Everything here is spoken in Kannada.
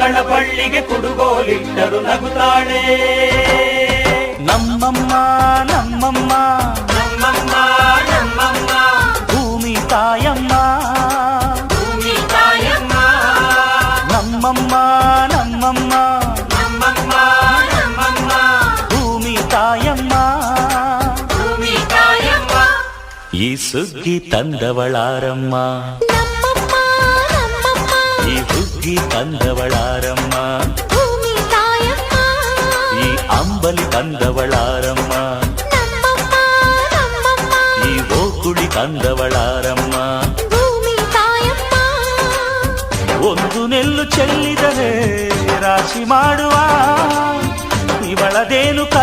ಮಕ್ಕಳ ಬಳ್ಳಿಗೆ ಕುಡುಗೋಲಿಟ್ಟರು ನಗುತ್ತಾಳೆ. ನಮ್ಮಮ್ಮ ನಮ್ಮಮ್ಮ ನಮ್ಮಮ್ಮ ನಮ್ಮಮ್ಮ ಭೂಮಿ ತಾಯಮ್ಮ, ಭೂಮಿ ತಾಯಮ್ಮ. ನಮ್ಮಮ್ಮ ನಮ್ಮಮ್ಮ ನಮ್ಮಮ್ಮ ನಮ್ಮಮ್ಮ ಭೂಮಿ ತಾಯಮ್ಮ. ಭೂಮಿ ತಾಯಮ್ಮ. ಈ ಸುಗ್ಗಿ ತಂದವಳಾರಮ್ಮ, ನಮ್ಮಮ್ಮ ನಮ್ಮಮ್ಮ ಈ ಹುಗ್ಗಿ ತಂದವಳಾರಮ್ಮ, ಭೂಮಿ ತಾಯಮ್ಮ. ಈ ಅಂಬಲಿ ತಂದವಳಾರಮ್ಮ, ನಮ್ಮಮ್ಮ ನಮ್ಮಮ್ಮ ಈ ಓಕುಳಿ ತಂದವಳಾರಮ್ಮ. ಭೂಮಿ ತಾಯಮ್ಮ. ಒಂದು ನೆಲ್ಲು ಚೆಲ್ಲಿದರೆ ರಾಶಿ ಮಾಡುವ ಇವಳದೇನು